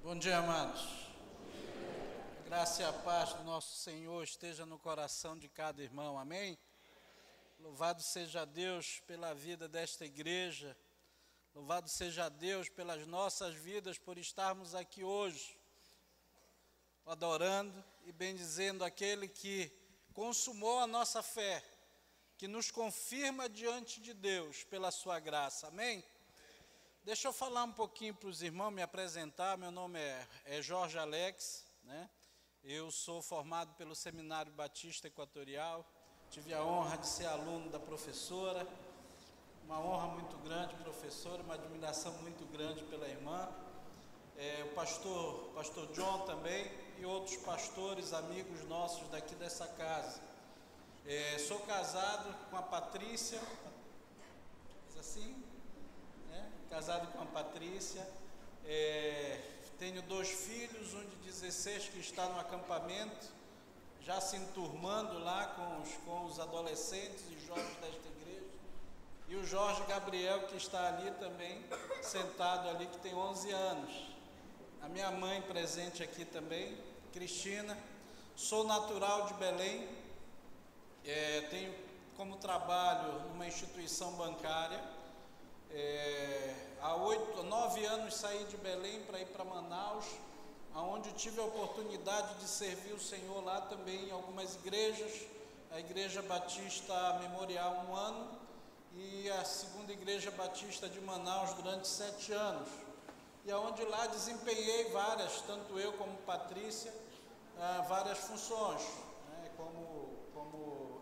Bom dia, amados. A graça e a paz do nosso Senhor esteja no coração de cada irmão, amém? Louvado seja Deus pela vida desta igreja, louvado seja Deus pelas nossas vidas, por estarmos aqui hoje, adorando e bendizendo aquele que consumou a nossa fé, que nos confirma diante de Deus pela sua graça, amém? Deixa eu falar um pouquinho para os irmãos, me apresentar. Meu nome é Jorge Alex, né? Eu sou formado pelo Seminário Batista Equatorial, tive a honra de ser aluno da professora, uma honra muito grande, professora, uma admiração muito grande pela irmã, o pastor John também, e outros pastores, amigos nossos daqui dessa casa. Sou casado com a Patrícia, assim, casado com a Patrícia, tenho 2 filhos, um de 16 que está no acampamento, já se enturmando lá com os adolescentes e jovens desta igreja, e o Jorge Gabriel, que está ali também, sentado ali, que tem 11 anos, a minha mãe presente aqui também, Cristina. Sou natural de Belém, tenho como trabalho numa instituição bancária. Há 9 anos saí de Belém para ir para Manaus, onde tive a oportunidade de servir o Senhor lá também em algumas igrejas, a Igreja Batista Memorial 1 ano e a Segunda Igreja Batista de Manaus durante 7 anos, e aonde lá desempenhei várias, tanto eu como Patrícia, várias funções, como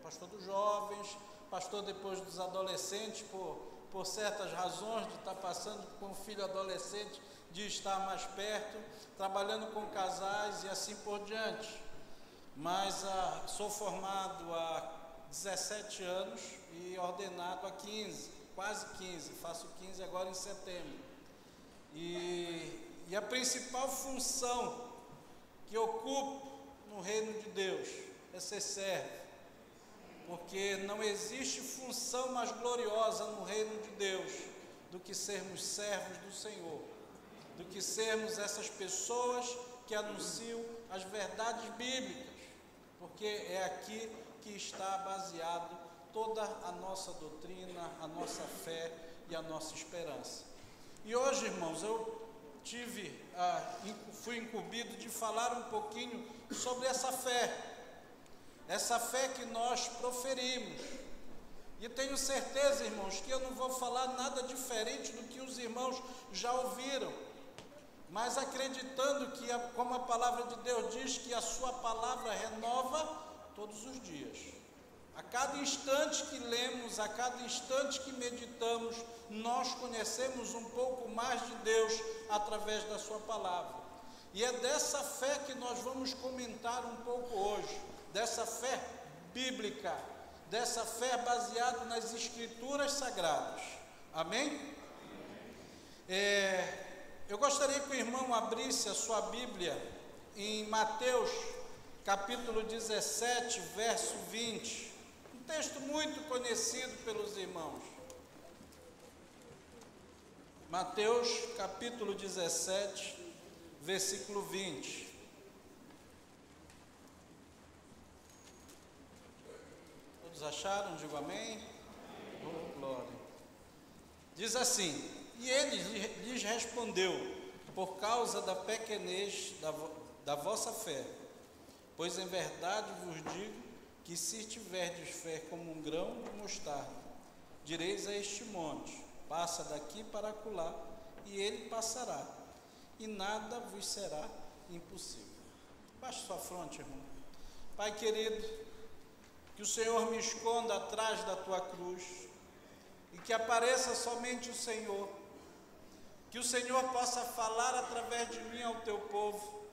pastor dos jovens, pastor depois dos adolescentes, por certas razões de estar passando com um filho adolescente, de estar mais perto, trabalhando com casais e assim por diante. Mas sou formado há 17 anos e ordenado há 15, quase 15, faço 15 agora em setembro. E a principal função que ocupo no reino de Deus é ser servo. Porque não existe função mais gloriosa no reino de Deus do que sermos servos do Senhor, do que sermos essas pessoas que anunciam as verdades bíblicas, porque é aqui que está baseado toda a nossa doutrina, a nossa fé e a nossa esperança. E hoje, irmãos, eu fui incumbido de falar um pouquinho sobre essa fé que nós proferimos, e tenho certeza, irmãos, que eu não vou falar nada diferente do que os irmãos já ouviram, mas acreditando que, como a palavra de Deus diz, que a sua palavra renova todos os dias. A cada instante que lemos, a cada instante que meditamos, nós conhecemos um pouco mais de Deus através da sua palavra, e é dessa fé que nós vamos comentar um pouco hoje, dessa fé bíblica, dessa fé baseada nas Escrituras Sagradas, amém? Eu gostaria que o irmão abrisse a sua Bíblia em Mateus, capítulo 17, verso 20, um texto muito conhecido pelos irmãos. Mateus, capítulo 17, versículo 20. Acharam? Digo amém? Oh, glória. Diz assim: e ele lhes respondeu: por causa da pequenez da vossa fé, pois em verdade vos digo que se tiverdes fé como um grão de mostarda, direis a este monte: passa daqui para acolá, e ele passará, e nada vos será impossível. Baixe sua fronte, irmão. Pai querido, que o Senhor me esconda atrás da tua cruz, e que apareça somente o Senhor, que o Senhor possa falar através de mim ao teu povo,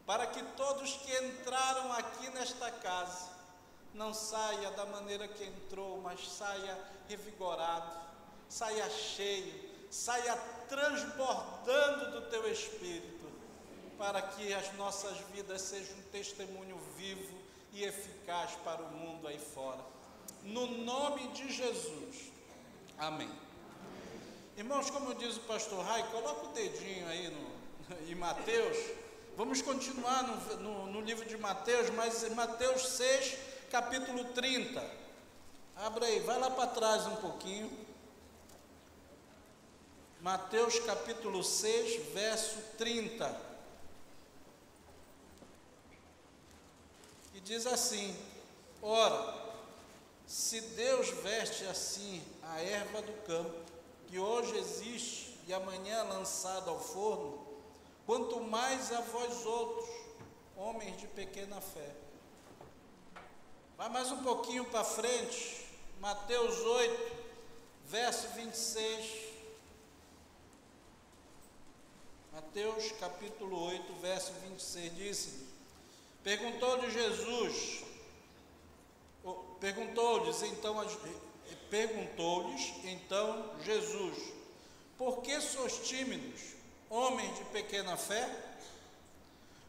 para que todos que entraram aqui nesta casa, não saia da maneira que entrou, mas saia revigorado, saia cheio, saia transbordando do teu Espírito, para que as nossas vidas sejam um testemunho vivo e eficaz para o mundo aí fora, no nome de Jesus, amém. Irmãos, como diz o pastor Rai, coloca o dedinho aí em Mateus. Vamos continuar no livro de Mateus, mas em Mateus 6, capítulo 30. Abra aí, vai lá para trás um pouquinho. Mateus capítulo 6, verso 30. E diz assim: ora, se Deus veste assim a erva do campo, que hoje existe e amanhã é lançada ao forno, quanto mais a vós outros, homens de pequena fé. Vai mais um pouquinho para frente, Mateus 8, verso 26. Mateus capítulo 8, verso 26, diz: perguntou-lhes então Jesus, por que sois tímidos, homens de pequena fé?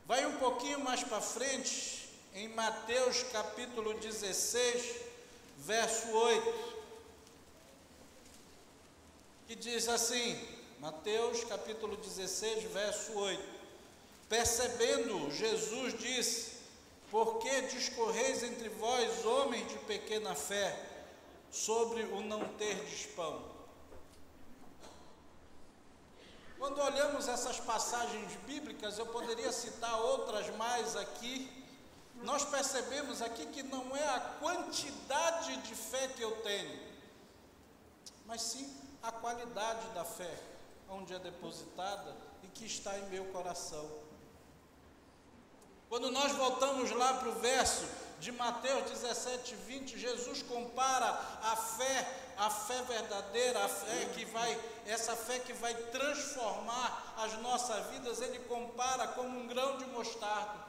Vai um pouquinho mais para frente, em Mateus capítulo 16, verso 8, que diz assim, Mateus capítulo 16, verso 8, percebendo, Jesus disse, por que discorreis entre vós, homens de pequena fé, sobre o não terdes pão? Quando olhamos essas passagens bíblicas, eu poderia citar outras mais aqui, nós percebemos aqui que não é a quantidade de fé que eu tenho, mas sim a qualidade da fé, onde é depositada e que está em meu coração. Quando nós voltamos lá para o verso de Mateus 17, 20, Jesus compara a fé verdadeira, essa fé que vai transformar as nossas vidas, ele compara como um grão de mostarda.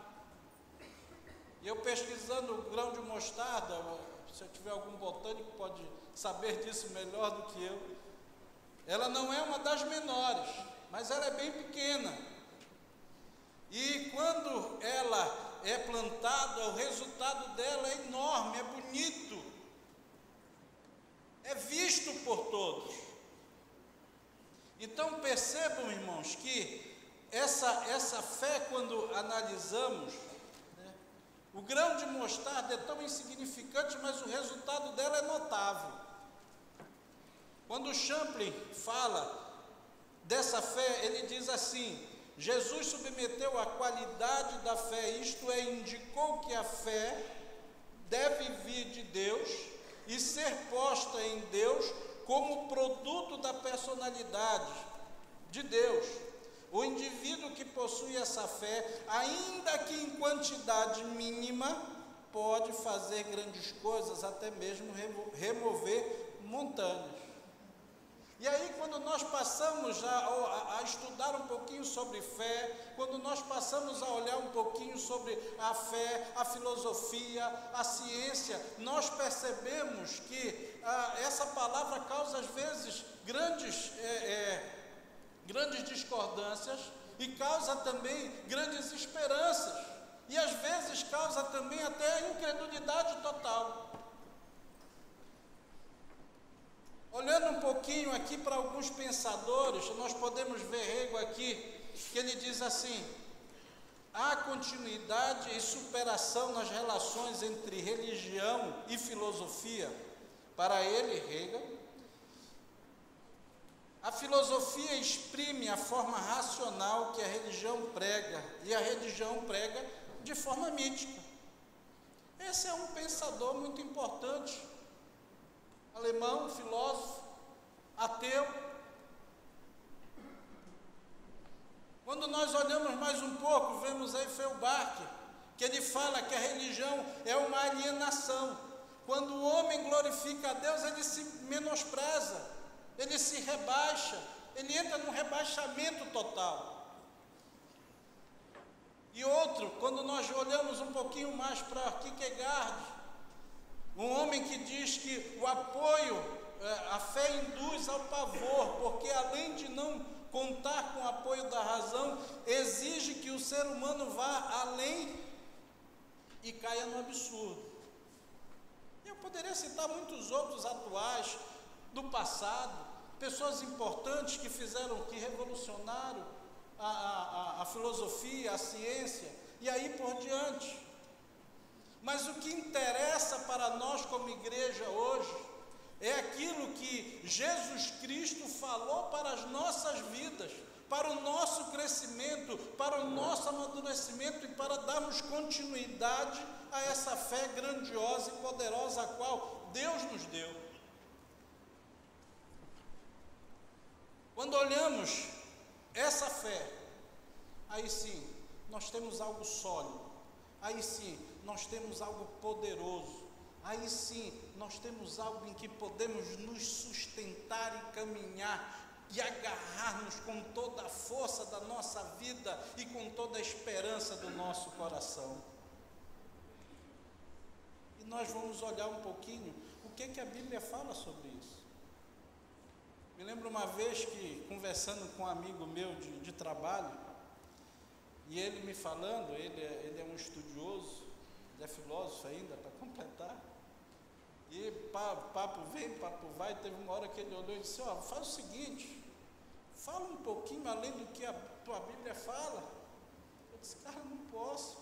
E eu pesquisando o grão de mostarda, se eu tiver algum botânico pode saber disso melhor do que eu, ela não é uma das menores, mas ela é bem pequena. E quando ela é plantada, o resultado dela é enorme, é bonito, é visto por todos. Então percebam, irmãos, que essa fé, quando analisamos, né, o grão de mostarda é tão insignificante, mas o resultado dela é notável. Quando Champlin fala dessa fé, ele diz assim: Jesus submeteu a qualidade da fé, isto é, indicou que a fé deve vir de Deus e ser posta em Deus como produto da personalidade de Deus. O indivíduo que possui essa fé, ainda que em quantidade mínima, pode fazer grandes coisas, até mesmo remover montanhas. E aí, quando nós passamos a estudar um pouquinho sobre fé, quando nós passamos a olhar um pouquinho sobre a fé, a filosofia, a ciência, nós percebemos que essa palavra causa às vezes grandes discordâncias e causa também grandes esperanças. E às vezes causa também até a incredulidade total. Olhando um pouquinho aqui para alguns pensadores, nós podemos ver Hegel aqui, que ele diz assim: há continuidade e superação nas relações entre religião e filosofia. Para ele, Hegel, a filosofia exprime a forma racional que a religião prega, e a religião prega de forma mítica. Esse é um pensador muito importante, alemão, filósofo, ateu. Quando nós olhamos mais um pouco, vemos aí Feuerbach, que ele fala que a religião é uma alienação. Quando o homem glorifica a Deus, ele se menospreza, ele se rebaixa, ele entra num rebaixamento total. E outro, quando nós olhamos um pouquinho mais para Kierkegaard, um homem que diz que o apoio, a fé induz ao pavor, porque além de não contar com o apoio da razão, exige que o ser humano vá além e caia no absurdo. Eu poderia citar muitos outros atuais, do passado, pessoas importantes que revolucionaram filosofia, a ciência, e aí por diante. Mas o que interessa para nós como igreja hoje é aquilo que Jesus Cristo falou para as nossas vidas, para o nosso crescimento, para o nosso amadurecimento e para darmos continuidade a essa fé grandiosa e poderosa a qual Deus nos deu. Quando olhamos essa fé, aí sim, nós temos algo sólido, aí sim, nós temos algo poderoso, aí sim, nós temos algo em que podemos nos sustentar e caminhar e agarrar-nos com toda a força da nossa vida e com toda a esperança do nosso coração. E nós vamos olhar um pouquinho o que a Bíblia fala sobre isso. Me lembro uma vez que, conversando com um amigo meu de trabalho, e ele me falando, ele é um estudioso, ele é filósofo ainda, para completar, e papo vem, papo vai. Teve uma hora que ele olhou e disse: faz o seguinte, fala um pouquinho além do que a tua Bíblia fala. Eu disse: cara, não posso,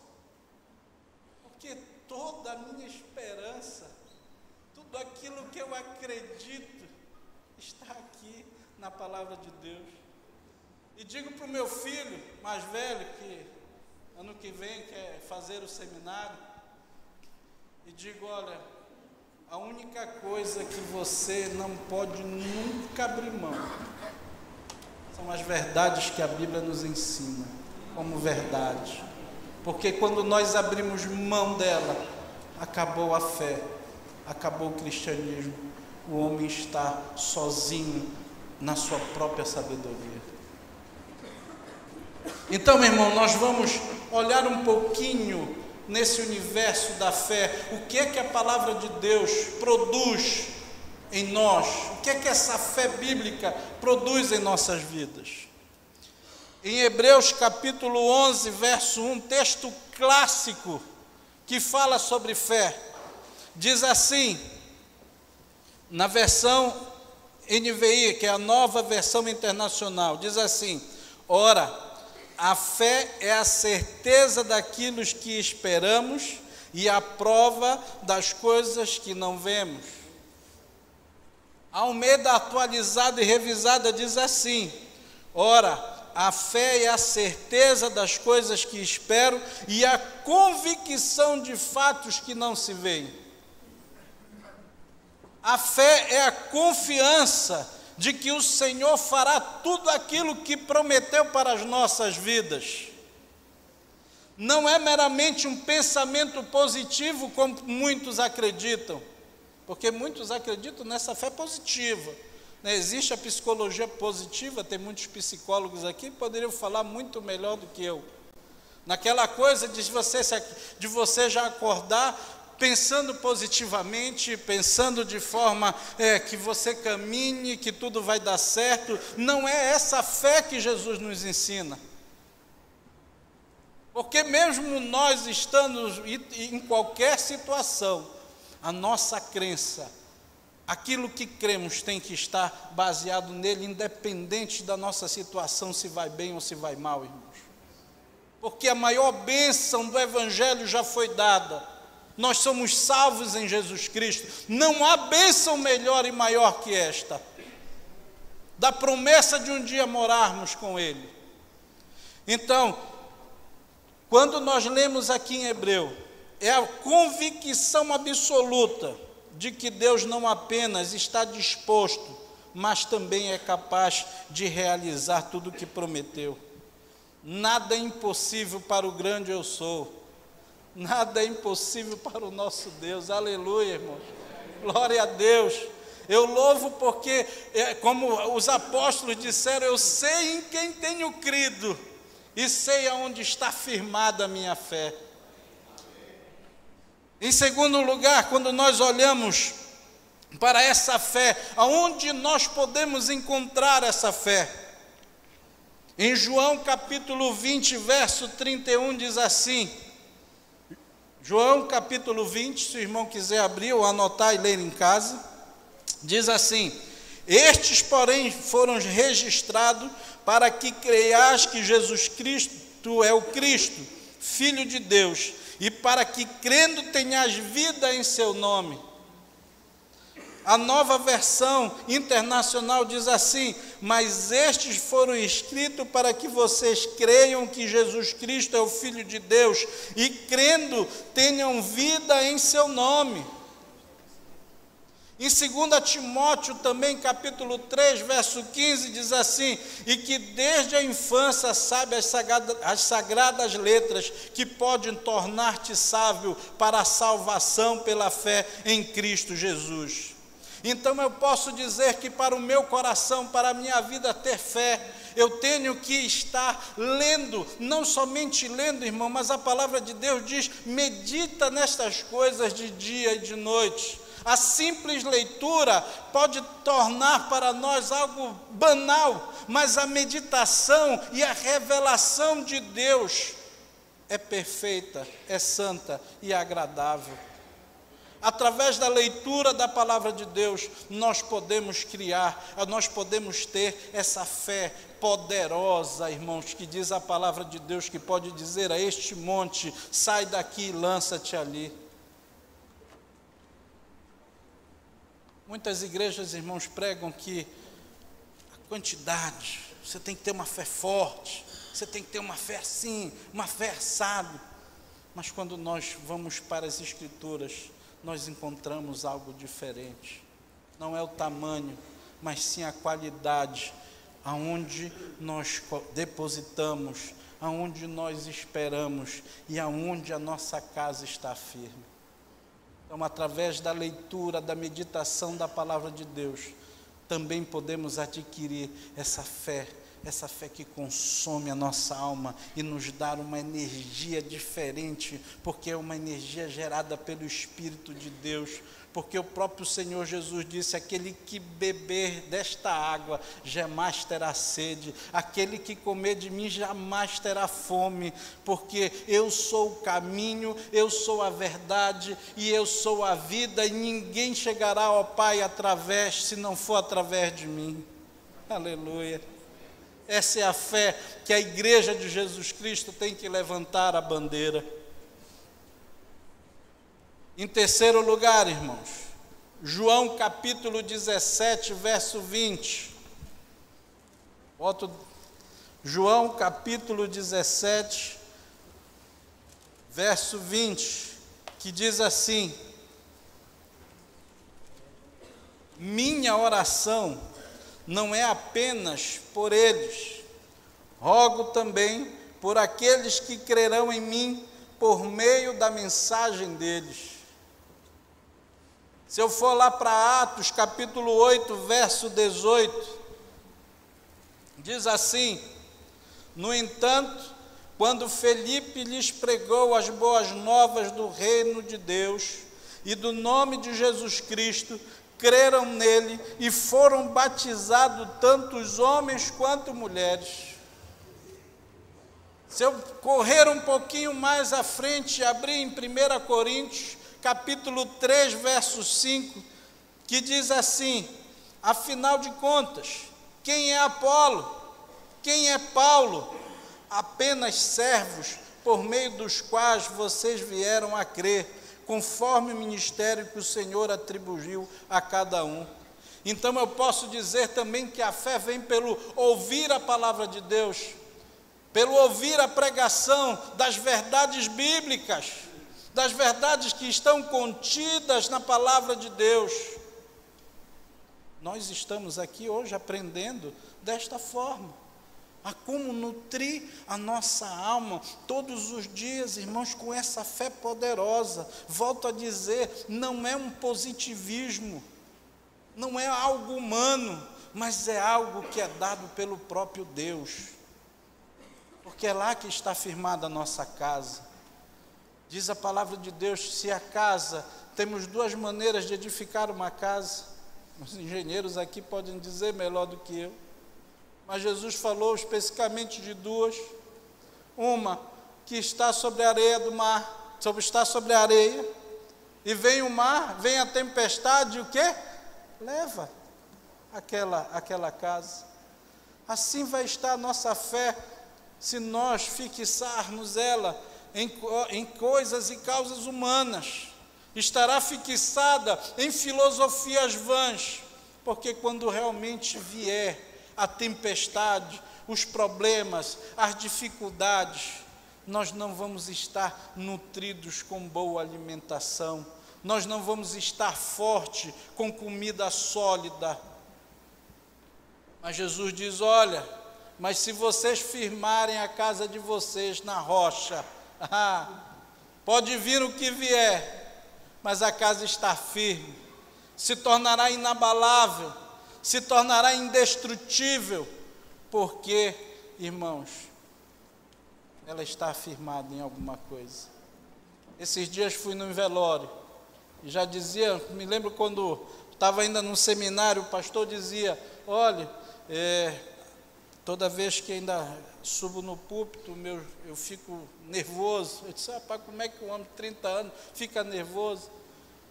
porque toda a minha esperança, tudo aquilo que eu acredito, está aqui na palavra de Deus. E digo para o meu filho mais velho, que ano que vem quer fazer o seminário, e digo: olha, a única coisa que você não pode nunca abrir mão são as verdades que a Bíblia nos ensina como verdade, porque quando nós abrimos mão dela, acabou a fé, acabou o cristianismo, o homem está sozinho na sua própria sabedoria. Então, meu irmão, nós vamos olhar um pouquinho nesse universo da fé, o que é que a palavra de Deus produz em nós, o que é que essa fé bíblica produz em nossas vidas. Em Hebreus capítulo 11, verso 1, texto clássico que fala sobre fé, diz assim, na versão NVI, que é a nova versão internacional, diz assim: ora, a fé é a certeza daquilo que esperamos e a prova das coisas que não vemos. A Almeida atualizada e revisada diz assim: ora, a fé é a certeza das coisas que espero e a convicção de fatos que não se veem. A fé é a confiança de que o Senhor fará tudo aquilo que prometeu para as nossas vidas. Não é meramente um pensamento positivo, como muitos acreditam, porque muitos acreditam nessa fé positiva. Existe a psicologia positiva, tem muitos psicólogos aqui que poderiam falar muito melhor do que eu. Naquela coisa de você já acordar pensando positivamente, pensando de forma que você caminhe, que tudo vai dar certo. Não é essa fé que Jesus nos ensina. Porque mesmo nós estando em qualquer situação, a nossa crença, aquilo que cremos tem que estar baseado nele, independente da nossa situação, se vai bem ou se vai mal, irmãos. Porque a maior bênção do Evangelho já foi dada. Nós somos salvos em Jesus Cristo. Não há bênção melhor e maior que esta, da promessa de um dia morarmos com Ele. Então, quando nós lemos aqui em Hebreu, é a convicção absoluta de que Deus não apenas está disposto, mas também é capaz de realizar tudo o que prometeu. Nada é impossível para o grande eu sou. Nada é impossível para o nosso Deus. Aleluia, irmãos. Glória a Deus. Eu louvo porque, como os apóstolos disseram, eu sei em quem tenho crido e sei aonde está firmada a minha fé. Em segundo lugar, quando nós olhamos para essa fé, aonde nós podemos encontrar essa fé? Em João capítulo 20, verso 31, diz assim, João capítulo 20, se o irmão quiser abrir ou anotar e ler em casa, diz assim: estes, porém, foram registrados para que creias que Jesus Cristo tu é o Cristo, Filho de Deus, e para que crendo tenhas vida em seu nome. A Nova Versão Internacional diz assim: mas estes foram escritos para que vocês creiam que Jesus Cristo é o Filho de Deus, e crendo tenham vida em seu nome. Em 2 Timóteo também, capítulo 3, verso 15, diz assim: e que desde a infância sabe as sagradas letras, que podem tornar-te sábio para a salvação pela fé em Cristo Jesus. Então eu posso dizer que para o meu coração, para a minha vida ter fé, eu tenho que estar lendo, não somente lendo, irmão, mas a palavra de Deus diz: medita nestas coisas de dia e de noite. A simples leitura pode tornar para nós algo banal, mas a meditação e a revelação de Deus é perfeita, é santa e agradável. Através da leitura da palavra de Deus, nós podemos criar, nós podemos ter essa fé poderosa, irmãos, que diz a palavra de Deus, que pode dizer a este monte: sai daqui e lança-te ali. Muitas igrejas, irmãos, pregam que a quantidade, você tem que ter uma fé forte, você tem que ter uma fé assim, uma fé assado. Mas quando nós vamos para as Escrituras, nós encontramos algo diferente. Não é o tamanho, mas sim a qualidade, aonde nós depositamos, aonde nós esperamos e aonde a nossa casa está firme. Então, através da leitura, da meditação da palavra de Deus, também podemos adquirir essa fé que consome a nossa alma e nos dá uma energia diferente, porque é uma energia gerada pelo Espírito de Deus, porque o próprio Senhor Jesus disse: aquele que beber desta água jamais terá sede, aquele que comer de mim jamais terá fome, porque eu sou o caminho, eu sou a verdade e eu sou a vida, e ninguém chegará ao Pai se não for através de mim. Aleluia. Essa é a fé que a igreja de Jesus Cristo tem que levantar a bandeira. Em terceiro lugar, irmãos, João capítulo 17, verso 20. João capítulo 17, verso 20, que diz assim: minha oração não é apenas por eles, rogo também por aqueles que crerão em mim por meio da mensagem deles. Se eu for lá para Atos, capítulo 8, verso 18, diz assim: no entanto, quando Felipe lhes pregou as boas novas do reino de Deus e do nome de Jesus Cristo, creram nele e foram batizados tantos homens quanto mulheres. Se eu correr um pouquinho mais à frente, abrir em 1 Coríntios, capítulo 3, verso 5, que diz assim: afinal de contas, quem é Apolo? Quem é Paulo? Apenas servos por meio dos quais vocês vieram a crer, conforme o ministério que o Senhor atribuiu a cada um. Então eu posso dizer também que a fé vem pelo ouvir a palavra de Deus, pelo ouvir a pregação das verdades bíblicas, das verdades que estão contidas na palavra de Deus. Nós estamos aqui hoje aprendendo desta forma, a como nutrir a nossa alma todos os dias, irmãos, com essa fé poderosa. Volto a dizer, não é um positivismo, não é algo humano, mas é algo que é dado pelo próprio Deus, porque é lá que está firmada a nossa casa. Diz a palavra de Deus: se a casa, temos duas maneiras de edificar uma casa, os engenheiros aqui podem dizer melhor do que eu, mas Jesus falou especificamente de duas. Uma que está sobre a areia do mar, está sobre a areia, e vem o mar, vem a tempestade, e o quê? Leva aquela casa. Assim vai estar a nossa fé se nós fixarmos ela em coisas e causas humanas. Estará fixada em filosofias vãs, porque quando realmente vier a tempestade, os problemas, as dificuldades, nós não vamos estar nutridos com boa alimentação, nós não vamos estar fortes com comida sólida. Mas Jesus diz: olha, mas se vocês firmarem a casa de vocês na rocha, pode vir o que vier, mas a casa está firme, se tornará inabalável, se tornará indestrutível, porque, irmãos, ela está firmada em alguma coisa. Esses dias fui num velório, e já dizia, me lembro quando estava ainda no seminário, o pastor dizia: olha, toda vez que ainda subo no púlpito, eu fico nervoso. Eu disse: rapaz, como é que um homem de 30 anos fica nervoso?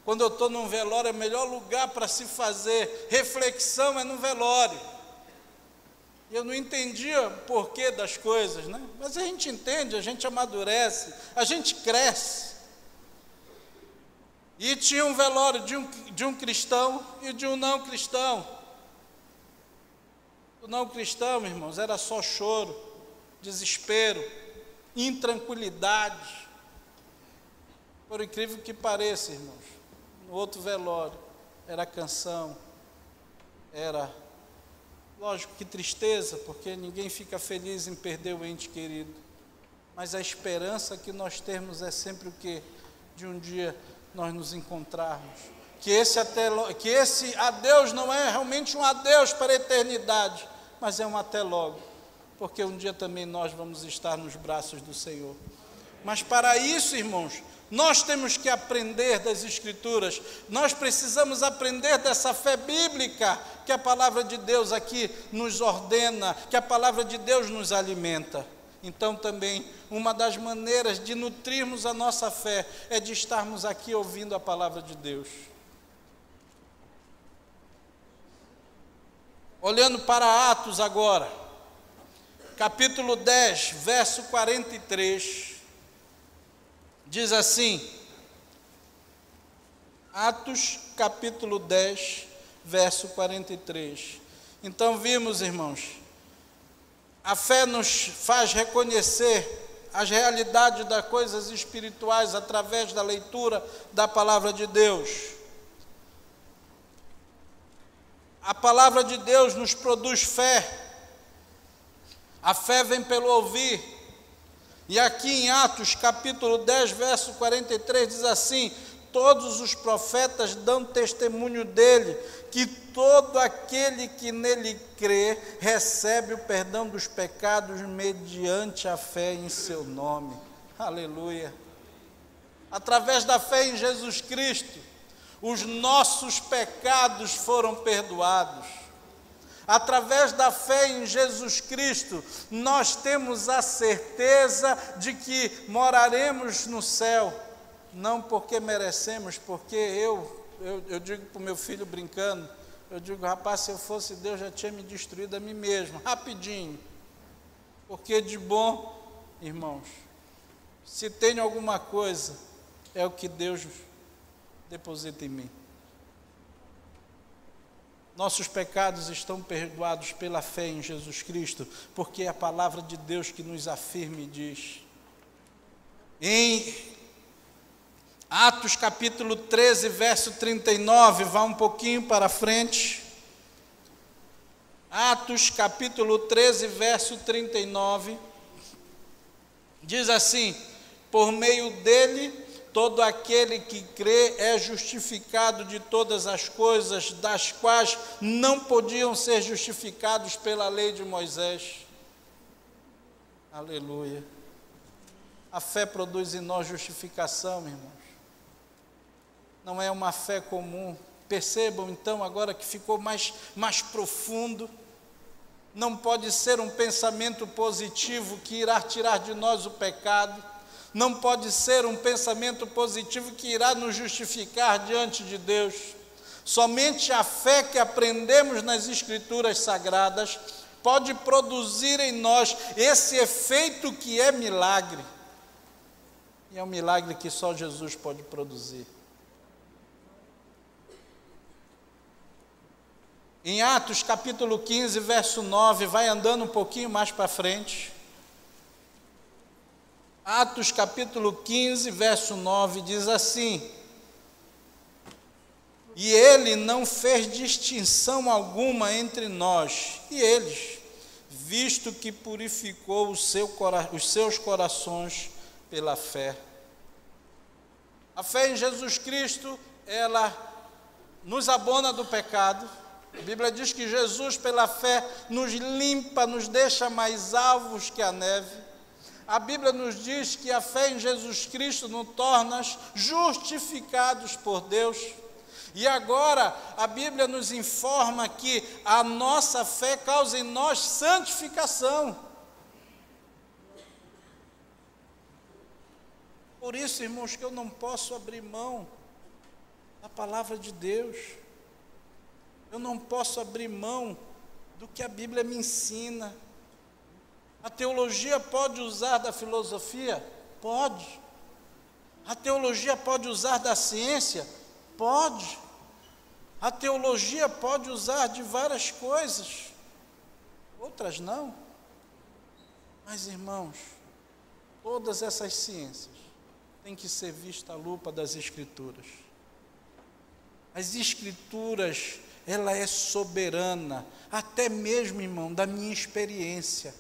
Quando eu estou num velório, é o melhor lugar para se fazer reflexão é no velório. E eu não entendia o porquê das coisas, né? Mas a gente entende, a gente amadurece, a gente cresce. E tinha um velório de um cristão e de um não cristão. O não cristão, irmãos, era só choro, desespero, intranquilidade. Por incrível que pareça, irmãos, no outro velório era canção, era, lógico que tristeza, porque ninguém fica feliz em perder o ente querido, mas a esperança que nós temos é sempre o quê? De um dia nós nos encontrarmos, que esse adeus não é realmente um adeus para a eternidade, mas é um até logo, porque um dia também nós vamos estar nos braços do Senhor. Mas para isso, irmãos, nós temos que aprender das Escrituras, nós precisamos aprender dessa fé bíblica que a palavra de Deus aqui nos ordena, que a palavra de Deus nos alimenta. Então também, uma das maneiras de nutrirmos a nossa fé é de estarmos aqui ouvindo a palavra de Deus. Olhando para Atos agora, capítulo 10, verso 43, diz assim, Atos capítulo 10, verso 43. Então vimos, irmãos, a fé nos faz reconhecer as realidades das coisas espirituais através da leitura da palavra de Deus. A palavra de Deus nos produz fé. A fé vem pelo ouvir. E aqui em Atos, capítulo 10, verso 43, diz assim: todos os profetas dão testemunho dele, que todo aquele que nele crê, recebe o perdão dos pecados mediante a fé em seu nome. Aleluia. Através da fé em Jesus Cristo, os nossos pecados foram perdoados. Através da fé em Jesus Cristo, nós temos a certeza de que moraremos no céu, não porque merecemos, porque eu digo para o meu filho brincando, eu digo: rapaz, se eu fosse Deus, já tinha me destruído a mim mesmo, rapidinho, porque de bom, irmãos, se tenho alguma coisa, é o que Deus deposita em mim. Nossos pecados estão perdoados pela fé em Jesus Cristo, porque é a palavra de Deus que nos afirma e diz. Em Atos capítulo 13, verso 39, vá um pouquinho para frente. Atos capítulo 13, verso 39, diz assim: por meio dele, todo aquele que crê é justificado de todas as coisas, das quais não podiam ser justificados pela lei de Moisés. Aleluia. A fé produz em nós justificação, irmãos. Não é uma fé comum. Percebam então agora que ficou mais profundo. Não pode ser um pensamento positivo que irá tirar de nós o pecado. Não pode ser um pensamento positivo que irá nos justificar diante de Deus. Somente a fé que aprendemos nas Escrituras Sagradas pode produzir em nós esse efeito que é milagre. E é um milagre que só Jesus pode produzir. Em Atos capítulo 15, verso 9, vai andando um pouquinho mais para frente. Atos capítulo 15, verso 9, diz assim: e ele não fez distinção alguma entre nós e eles, visto que purificou os seus corações pela fé. A fé em Jesus Cristo, ela nos abona do pecado. A Bíblia diz que Jesus, pela fé, nos limpa, nos deixa mais alvos que a neve. A Bíblia nos diz que a fé em Jesus Cristo nos torna justificados por Deus. E agora, a Bíblia nos informa que a nossa fé causa em nós santificação. Por isso, irmãos, que eu não posso abrir mão da palavra de Deus. Eu não posso abrir mão do que a Bíblia me ensina. A teologia pode usar da filosofia? Pode. A teologia pode usar da ciência? Pode. A teologia pode usar de várias coisas, outras não. Mas, irmãos, todas essas ciências têm que ser vistas à lupa das Escrituras. As Escrituras, ela é soberana, até mesmo, irmão, da minha experiência.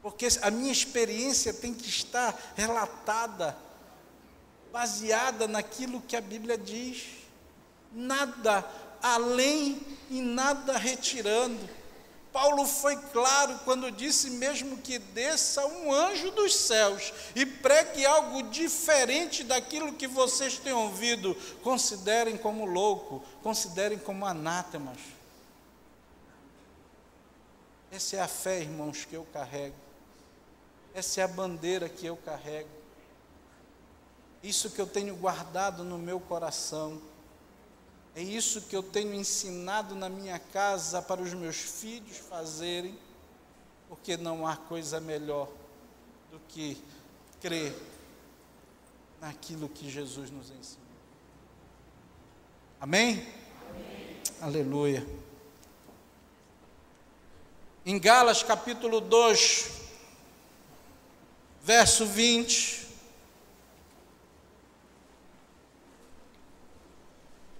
Porque a minha experiência tem que estar relatada, baseada naquilo que a Bíblia diz. Nada além e nada retirando. Paulo foi claro quando disse: mesmo que desça um anjo dos céus e pregue algo diferente daquilo que vocês têm ouvido, considerem como louco, considerem como anátemas. Essa é a fé, irmãos, que eu carrego. Essa é a bandeira que eu carrego. Isso que eu tenho guardado no meu coração. É isso que eu tenho ensinado na minha casa para os meus filhos fazerem, porque não há coisa melhor do que crer naquilo que Jesus nos ensinou. Amém? Amém. Aleluia. Em Gálatas capítulo 2, verso 20.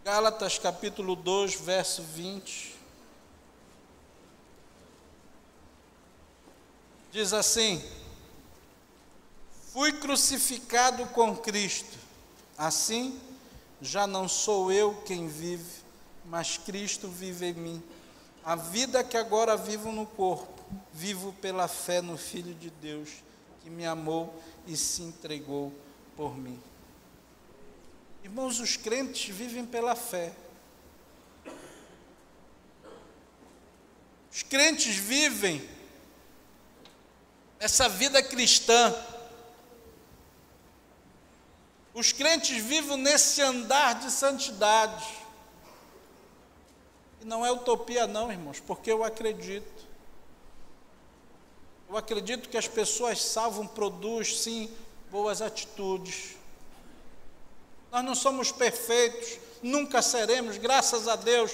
Gálatas capítulo 2, verso 20. Diz assim: fui crucificado com Cristo, assim já não sou eu quem vive, mas Cristo vive em mim. A vida que agora vivo no corpo, vivo pela fé no Filho de Deus, que me amou e se entregou por mim. Irmãos, os crentes vivem pela fé. Os crentes vivem essa vida cristã. Os crentes vivem nesse andar de santidade. E não é utopia não, irmãos, porque eu acredito. Eu acredito que as pessoas salvam, produzem, sim, boas atitudes. Nós não somos perfeitos, nunca seremos, graças a Deus,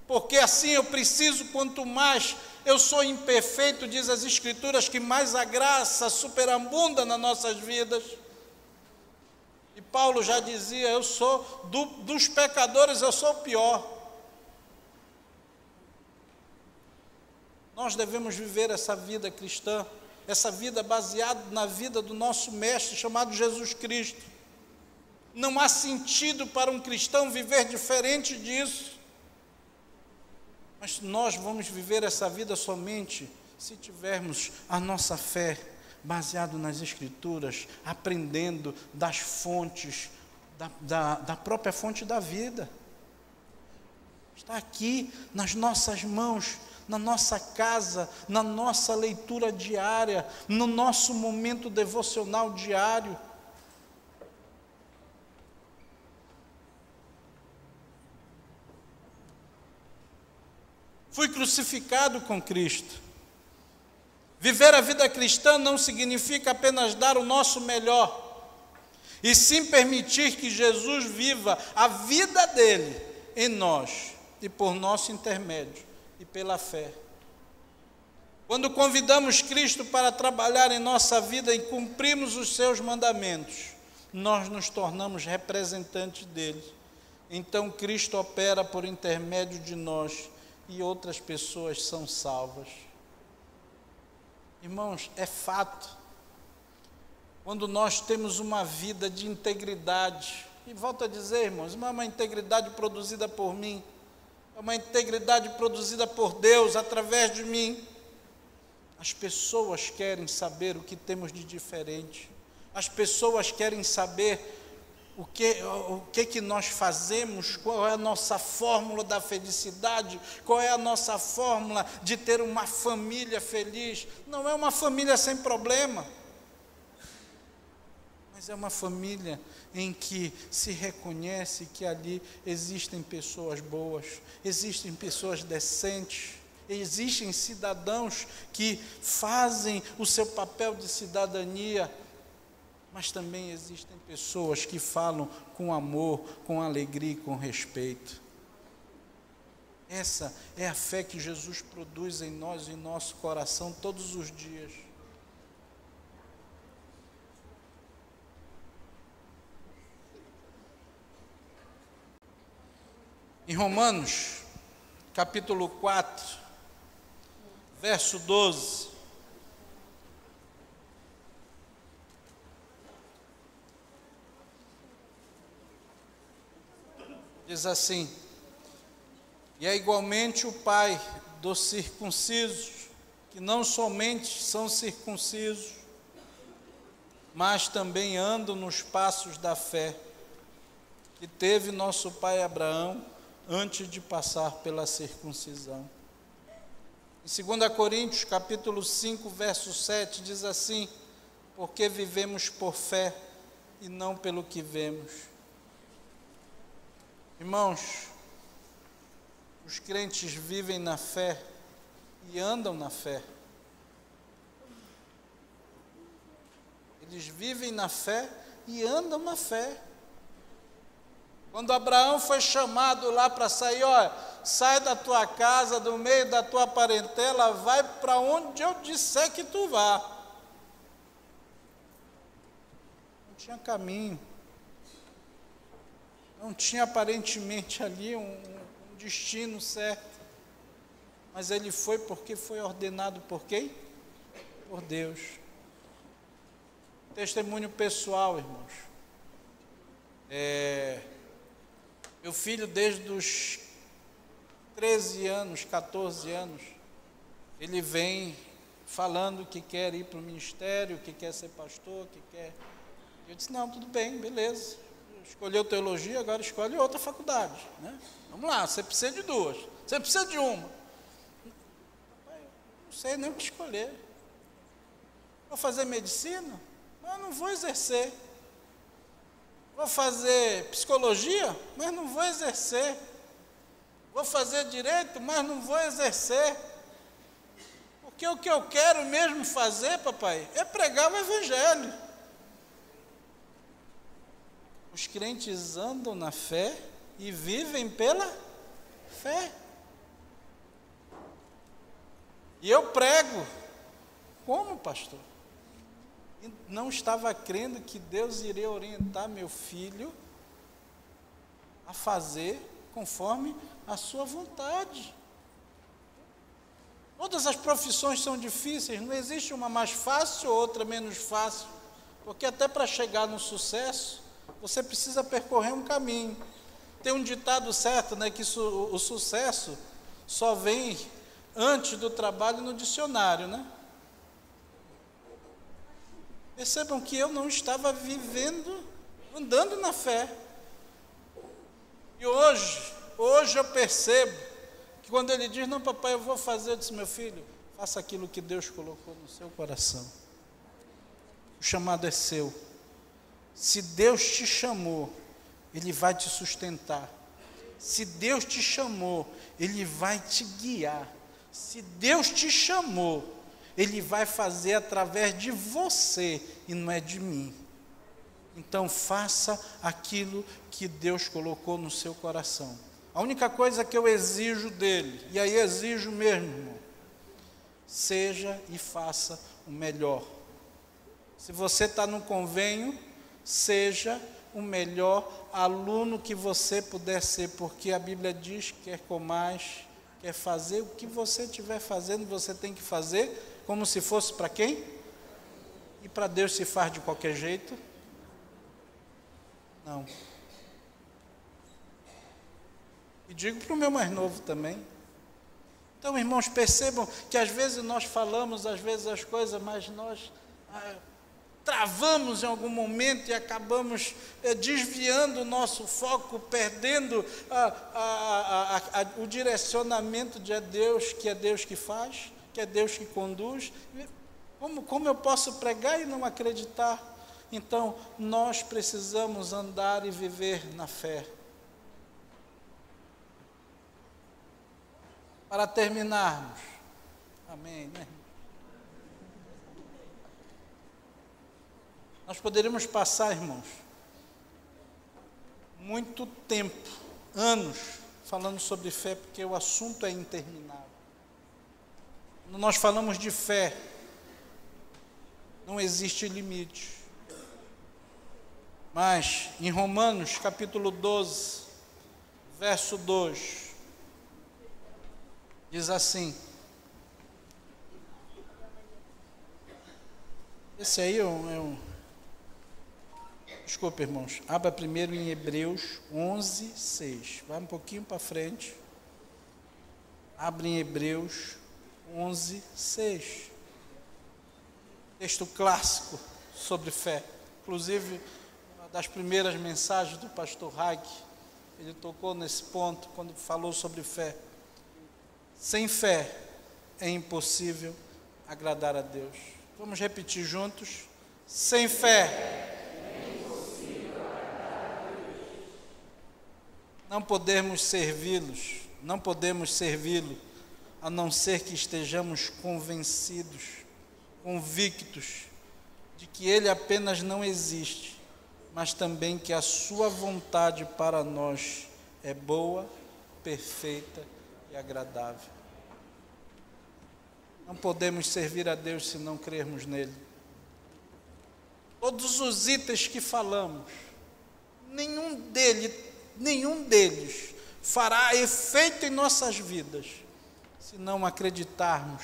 porque assim eu preciso, quanto mais eu sou imperfeito, diz as Escrituras, que mais a graça superabunda nas nossas vidas. E Paulo já dizia: eu sou, dos pecadores eu sou o pior. Nós devemos viver essa vida cristã, essa vida baseada na vida do nosso mestre, chamado Jesus Cristo. Não há sentido para um cristão viver diferente disso. Mas nós vamos viver essa vida somente se tivermos a nossa fé baseada nas Escrituras, aprendendo das fontes, da própria fonte da vida. Está aqui nas nossas mãos, na nossa casa, na nossa leitura diária, no nosso momento devocional diário. Fui crucificado com Cristo. Viver a vida cristã não significa apenas dar o nosso melhor, e sim permitir que Jesus viva a vida dele em nós, e por nosso intermédio, e pela fé. Quando convidamos Cristo para trabalhar em nossa vida e cumprimos os seus mandamentos, nós nos tornamos representantes dele. Então Cristo opera por intermédio de nós e outras pessoas são salvas. Irmãos, é fato. Quando nós temos uma vida de integridade, e volto a dizer, irmãos, não é uma integridade produzida por mim, é uma integridade produzida por Deus através de mim. As pessoas querem saber o que temos de diferente. As pessoas querem saber o que nós fazemos, qual é a nossa fórmula da felicidade, qual é a nossa fórmula de ter uma família feliz. Não é uma família sem problema, mas é uma família em que se reconhece que ali existem pessoas boas, existem pessoas decentes, existem cidadãos que fazem o seu papel de cidadania, mas também existem pessoas que falam com amor, com alegria e com respeito. Essa é a fé que Jesus produz em nós, em nosso coração, todos os dias. Em Romanos, capítulo 4, verso 12, diz assim: e é igualmente o Pai dos circuncisos, que não somente são circuncisos, mas também andam nos passos da fé, que teve nosso pai Abraão, antes de passar pela circuncisão. Em 2 Coríntios, capítulo 5, verso 7, diz assim: porque vivemos por fé e não pelo que vemos. Irmãos, os crentes vivem na fé e andam na fé. Eles vivem na fé e andam na fé. Quando Abraão foi chamado lá para sair, olha, sai da tua casa, do meio da tua parentela, vai para onde eu disser que tu vá. Não tinha caminho. Não tinha aparentemente ali um destino certo. Mas ele foi porque foi ordenado por quem? Por Deus. Testemunho pessoal, irmãos. Meu filho, desde os 13 anos, 14 anos, ele vem falando que quer ir para o ministério, que quer ser pastor, que quer... Eu disse, não, tudo bem, beleza. Escolheu teologia, agora escolhe outra faculdade, né? Vamos lá, você precisa de duas, você precisa de uma. Não sei nem o que escolher. Vou fazer medicina, mas não vou exercer. Vou fazer psicologia, mas não vou exercer. Vou fazer direito, mas não vou exercer. Porque o que eu quero mesmo fazer, papai, é pregar o evangelho. Os crentes andam na fé e vivem pela fé. E eu prego. Como, pastor? Não estava crendo que Deus iria orientar meu filho a fazer conforme a sua vontade. Todas as profissões são difíceis, não existe uma mais fácil ou outra menos fácil, porque até para chegar no sucesso, você precisa percorrer um caminho. Tem um ditado certo, né, que o sucesso só vem antes do trabalho no dicionário, né? Percebam que eu não estava vivendo, andando na fé. E hoje eu percebo que quando ele diz, não papai, eu vou fazer, eu disse, meu filho, faça aquilo que Deus colocou no seu coração. O chamado é seu. Se Deus te chamou, Ele vai te sustentar. Se Deus te chamou, Ele vai te guiar. Se Deus te chamou, Ele vai fazer através de você e não é de mim. Então faça aquilo que Deus colocou no seu coração. A única coisa que eu exijo dele, e aí exijo mesmo, irmão, seja e faça o melhor. Se você está no convênio, seja o melhor aluno que você puder ser, porque a Bíblia diz que quer comais, quer fazer o que você estiver fazendo, você tem que fazer como se fosse para quem? E para Deus se faz de qualquer jeito? Não. E digo para o meu mais novo também. Então, irmãos, percebam que às vezes nós falamos, às vezes as coisas, mas nós travamos em algum momento e acabamos desviando o nosso foco, perdendo o direcionamento de Deus, que é Deus que faz, que é Deus que conduz. Como eu posso pregar e não acreditar? Então, nós precisamos andar e viver na fé. Para terminarmos, amém, né? Nós poderíamos passar, irmãos, muito tempo, anos, falando sobre fé, porque o assunto é interminável. Quando nós falamos de fé, não existe limite. Mas, em Romanos, capítulo 12, verso 2, diz assim, esse aí desculpa, irmãos, abra primeiro em Hebreus 11, 6, vai um pouquinho para frente, abre em Hebreus 11, 6, texto clássico sobre fé, inclusive, uma das primeiras mensagens do pastor Haig, ele tocou nesse ponto, quando falou sobre fé. Sem fé é impossível agradar a Deus. Vamos repetir juntos. Sem fé é impossível agradar a Deus. Não podemos servi-lo, a não ser que estejamos convencidos, convictos, de que Ele apenas não existe, mas também que a sua vontade para nós é boa, perfeita e agradável. Não podemos servir a Deus se não crermos nele. Todos os itens que falamos, nenhum deles fará efeito em nossas vidas, se não acreditarmos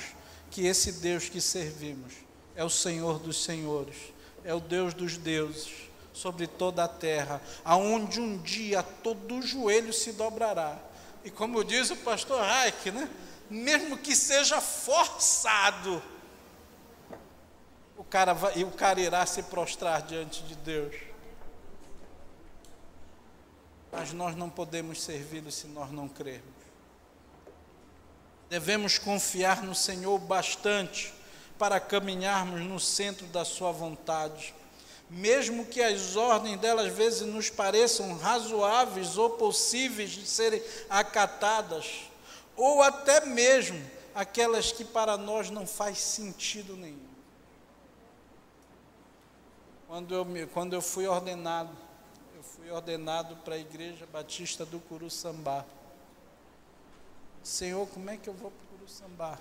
que esse Deus que servimos é o Senhor dos senhores, é o Deus dos deuses, sobre toda a terra, aonde um dia todo joelho se dobrará. E como diz o pastor Reich, né? Mesmo que seja forçado, o cara irá se prostrar diante de Deus. Mas nós não podemos servi-lo se nós não crermos. Devemos confiar no Senhor bastante para caminharmos no centro da sua vontade. Mesmo que as ordens dela às vezes nos pareçam razoáveis ou possíveis de serem acatadas, ou até mesmo aquelas que para nós não faz sentido nenhum. Quando eu fui ordenado para a Igreja Batista do Curuçambá. Senhor, como é que eu vou para o Curuçambá?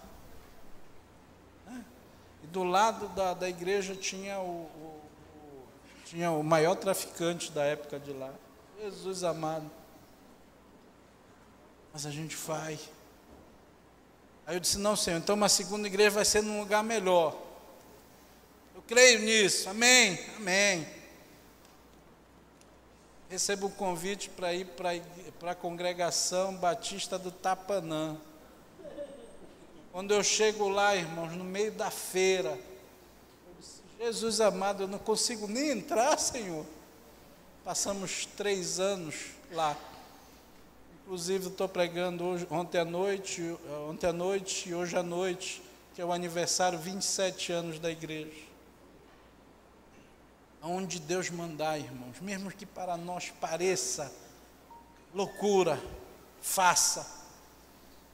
E do lado da igreja tinha o maior traficante da época de lá. Jesus amado. Mas a gente vai. Aí eu disse, não, Senhor, então uma segunda igreja vai ser num lugar melhor. Eu creio nisso, amém, amém. Recebo o convite para ir para a congregação Batista do Tapanã. Quando eu chego lá, irmãos, no meio da feira, eu disse, Jesus amado, eu não consigo nem entrar, Senhor. Passamos 3 anos lá. Inclusive, estou pregando ontem à noite e hoje à noite, que é o aniversário 27 anos da igreja. Aonde Deus mandar, irmãos, mesmo que para nós pareça loucura, faça,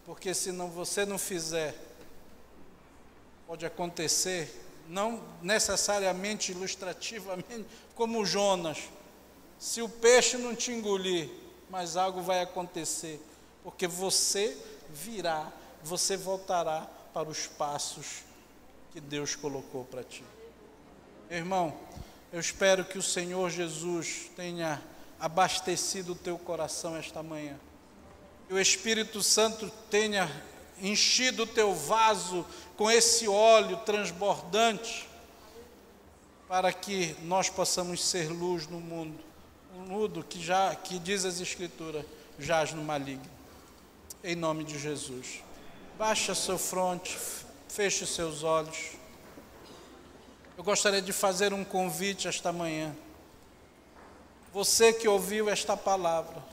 porque se você não fizer, pode acontecer, não necessariamente ilustrativamente, como Jonas, se o peixe não te engolir, mas algo vai acontecer, porque você virá, você voltará para os passos que Deus colocou para ti. Meu irmão, eu espero que o Senhor Jesus tenha abastecido o teu coração esta manhã, que o Espírito Santo tenha enchido o teu vaso com esse óleo transbordante, para que nós possamos ser luz no mundo, um mundo que diz as Escrituras, jaz no maligno. Em nome de Jesus. Baixe a sua fronte, feche os seus olhos. Eu gostaria de fazer um convite esta manhã. Você que ouviu esta palavra,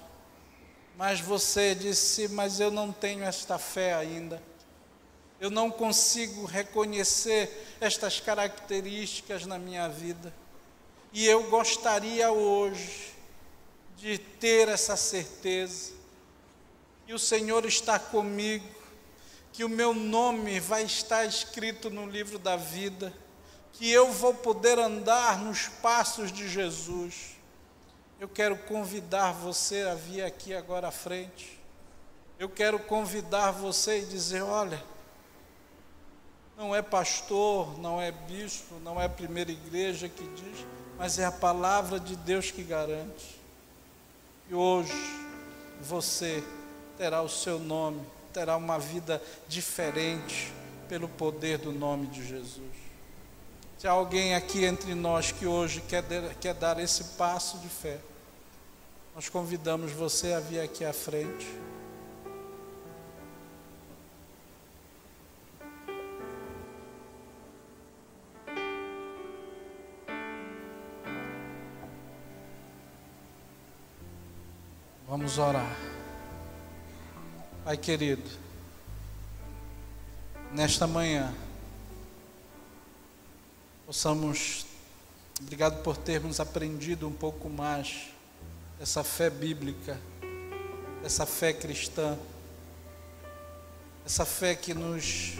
mas você disse, mas eu não tenho esta fé ainda. Eu não consigo reconhecer estas características na minha vida. E eu gostaria hoje de ter essa certeza que o Senhor está comigo, que o meu nome vai estar escrito no livro da vida, que eu vou poder andar nos passos de Jesus. Eu quero convidar você a vir aqui agora à frente. Eu quero convidar você e dizer, olha, não é pastor, não é bispo, não é a primeira igreja que diz, mas é a palavra de Deus que garante. E hoje você terá o seu nome, terá uma vida diferente pelo poder do nome de Jesus. Se há alguém aqui entre nós que hoje quer dar esse passo de fé, nós convidamos você a vir aqui à frente. Vamos orar. Pai querido, nesta manhã, obrigado por termos aprendido um pouco mais dessa fé bíblica, dessa fé cristã, essa fé que nos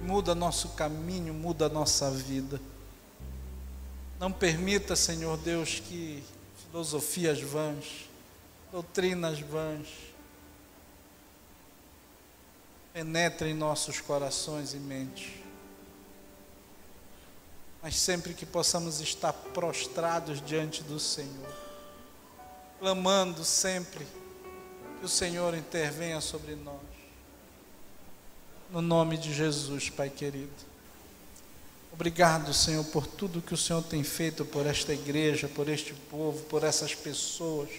muda nosso caminho, muda a nossa vida. Não permita, Senhor Deus, que filosofias vãs, doutrinas vãs, penetrem em nossos corações e mentes. Mas sempre que possamos estar prostrados diante do Senhor, clamando sempre que o Senhor intervenha sobre nós. No nome de Jesus, Pai querido. Obrigado, Senhor, por tudo que o Senhor tem feito por esta igreja, por este povo, por essas pessoas.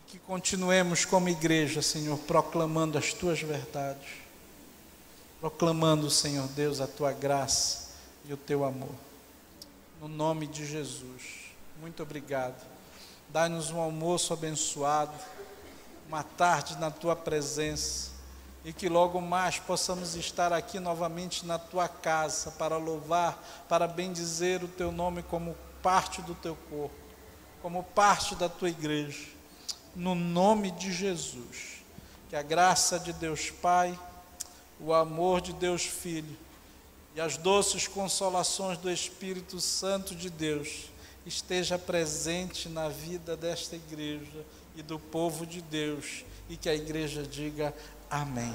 Que continuemos como igreja, Senhor, proclamando as Tuas verdades. Proclamando, Senhor Deus, a Tua graça e o Teu amor. No nome de Jesus. Muito obrigado. Dá-nos um almoço abençoado, uma tarde na Tua presença, e que logo mais possamos estar aqui novamente na Tua casa, para louvar, para bendizer o Teu nome como parte do Teu corpo, como parte da Tua igreja. No nome de Jesus, que a graça de Deus Pai, o amor de Deus Filho e as doces consolações do Espírito Santo de Deus esteja presente na vida desta igreja e do povo de Deus, e que a igreja diga amém.